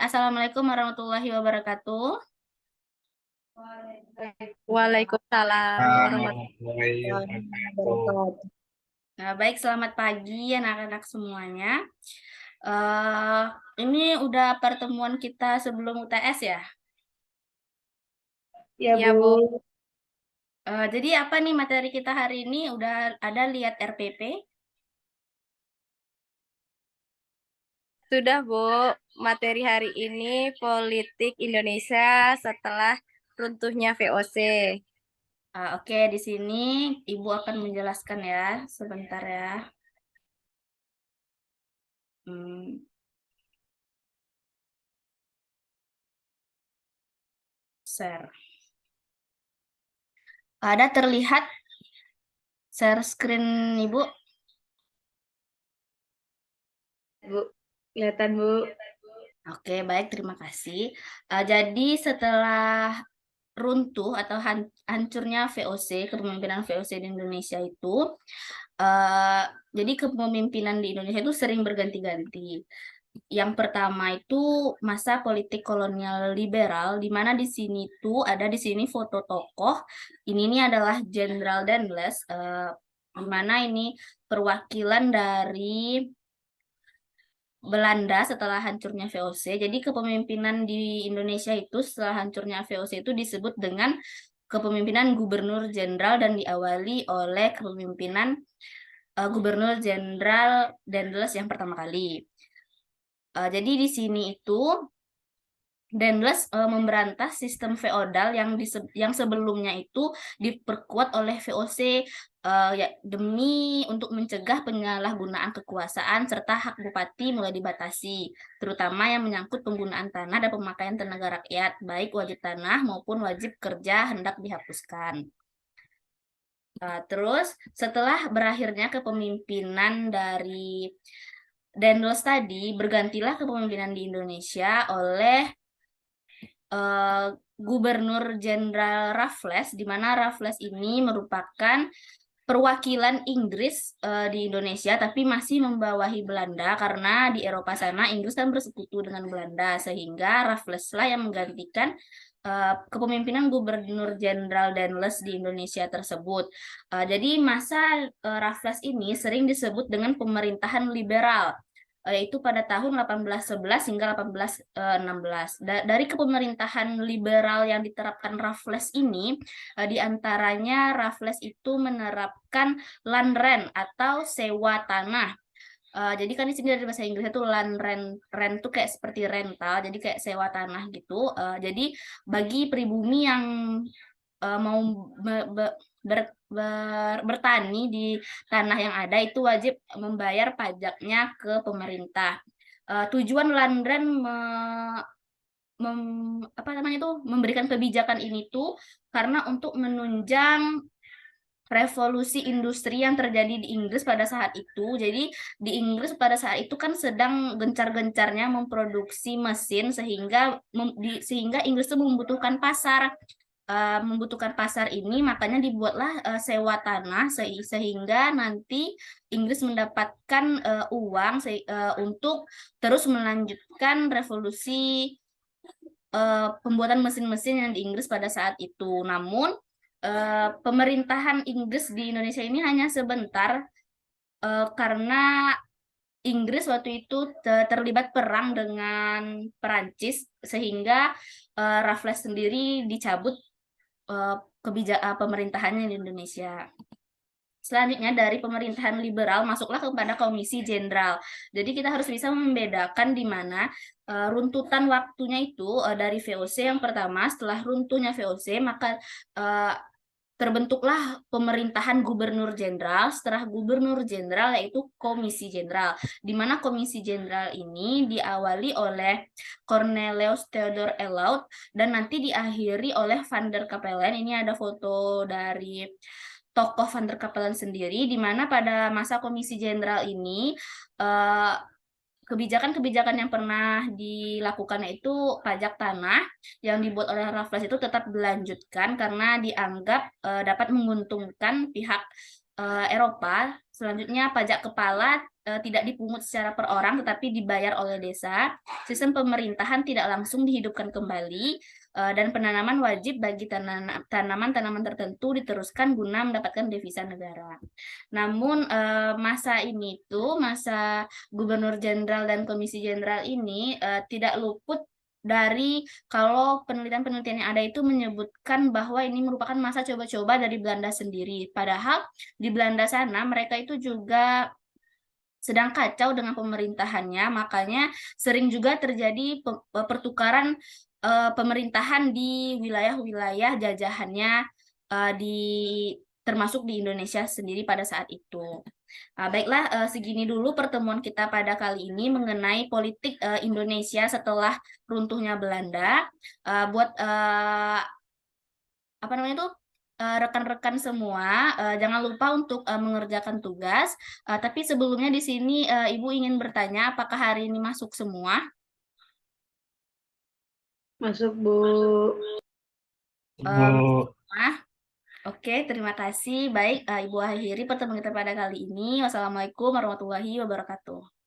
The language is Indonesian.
Assalamualaikum warahmatullahi wabarakatuh. Waalaikumsalam Warahmatullahi warahmatullahi wabarakatuh. wabarakatuh. Nah, baik, selamat pagi anak-anak semuanya. Eh, ini udah pertemuan kita sebelum UTS ya. Ya, Ya, Bu. Bu. Jadi apa nih materi kita hari ini? Udah ada lihat RPP? Sudah, Bu. Materi hari ini politik Indonesia setelah runtuhnya VOC. Oke, di sini Ibu akan menjelaskan ya, sebentar ya. Hmm, share. Ada terlihat share screen Ibu? Bu, kelihatan, Bu. Oke, baik, terima kasih. Jadi setelah runtuh atau hancurnya VOC, kepemimpinan VOC di Indonesia itu, eh, jadi kepemimpinan di Indonesia itu sering berganti-ganti. Yang pertama itu masa politik kolonial liberal, di mana di sini tuh ada di sini foto tokoh. Ini nih adalah Jenderal Dendles, di mana ini perwakilan dari Belanda setelah hancurnya VOC. Jadi kepemimpinan di Indonesia itu setelah hancurnya VOC itu disebut dengan kepemimpinan Gubernur Jenderal dan diawali oleh kepemimpinan Gubernur Jenderal Dendles yang pertama kali. Jadi di sini itu Dendles memberantas sistem feodal yang sebelumnya itu diperkuat oleh VOC ya, demi untuk mencegah penyalahgunaan kekuasaan serta hak bupati mulai dibatasi, terutama yang menyangkut penggunaan tanah dan pemakaian tenaga rakyat, baik wajib tanah maupun wajib kerja hendak dihapuskan. Terus setelah berakhirnya kepemimpinan dari Dendles tadi, bergantilah kepemimpinan di Indonesia oleh eh, Gubernur Jenderal Raffles, di mana Raffles ini merupakan perwakilan Inggris di Indonesia, tapi masih membawahi Belanda karena di Eropa sana Inggris kan bersekutu dengan Belanda, sehingga Raffles lah yang menggantikan kepemimpinan Gubernur Jenderal Dendles di Indonesia tersebut. Jadi masa Raffles ini sering disebut dengan pemerintahan liberal, yaitu pada tahun 1811 hingga 1816. Dari kepemerintahan liberal yang diterapkan Raffles ini, di antaranya Raffles itu menerapkan land rent atau sewa tanah. Jadi kan di sini dari bahasa Inggris itu land rent tuh kayak seperti rental, jadi kayak sewa tanah gitu. Jadi bagi pribumi yang mau bertani di tanah yang ada itu wajib membayar pajaknya ke pemerintah. Tujuan Landren apa namanya itu memberikan kebijakan ini tuh karena untuk menunjang revolusi industri yang terjadi di Inggris pada saat itu. Jadi di Inggris pada saat itu kan sedang gencar-gencarnya memproduksi mesin sehingga Inggris itu membutuhkan pasar ini, makanya dibuatlah sewa tanah sehingga nanti Inggris mendapatkan uang untuk terus melanjutkan revolusi pembuatan mesin-mesin yang di Inggris pada saat itu. Namun pemerintahan Inggris di Indonesia ini hanya sebentar karena Inggris waktu itu terlibat perang dengan Perancis sehingga Raffles sendiri dicabut pemerintahannya di Indonesia. Selanjutnya dari pemerintahan liberal masuklah kepada komisi jenderal. Jadi kita harus bisa membedakan di mana runtutan waktunya itu dari VOC yang pertama. Setelah runtuhnya VOC maka uh, terbentuklah pemerintahan gubernur jenderal. Setelah gubernur jenderal yaitu komisi jenderal, di mana komisi jenderal ini diawali oleh Cornelius Theodor Elaud dan nanti diakhiri oleh Van der Capellen. Ini ada foto dari tokoh Van der Capellen sendiri, di mana pada masa komisi jenderal ini eh, kebijakan-kebijakan yang pernah dilakukan itu pajak tanah yang dibuat oleh Raffles itu tetap dilanjutkan karena dianggap dapat menguntungkan pihak Eropa. Selanjutnya pajak kepala tidak dipungut secara per orang tetapi dibayar oleh desa. Sistem pemerintahan tidak langsung dihidupkan kembali, dan penanaman wajib bagi tanaman-tanaman tertentu diteruskan guna mendapatkan devisa negara. Namun masa ini tuh, masa Gubernur Jenderal dan Komisi Jenderal ini tidak luput dari kalau penelitian-penelitian yang ada itu menyebutkan bahwa ini merupakan masa coba-coba dari Belanda sendiri. Padahal di Belanda sana mereka itu juga sedang kacau dengan pemerintahannya, makanya sering juga terjadi pertukaran pemerintahan di wilayah-wilayah jajahannya, di termasuk di Indonesia sendiri pada saat itu. Baiklah, segini dulu pertemuan kita pada kali ini mengenai politik Indonesia setelah runtuhnya Belanda. Buat apa namanya itu, rekan-rekan semua, jangan lupa untuk mengerjakan tugas. Tapi sebelumnya di sini Ibu ingin bertanya apakah hari ini masuk semua? Masuk, Bu. Semua? Oke, terima kasih. Baik, Ibu akhiri pertemuan kita pada kali ini. Wassalamualaikum warahmatullahi wabarakatuh.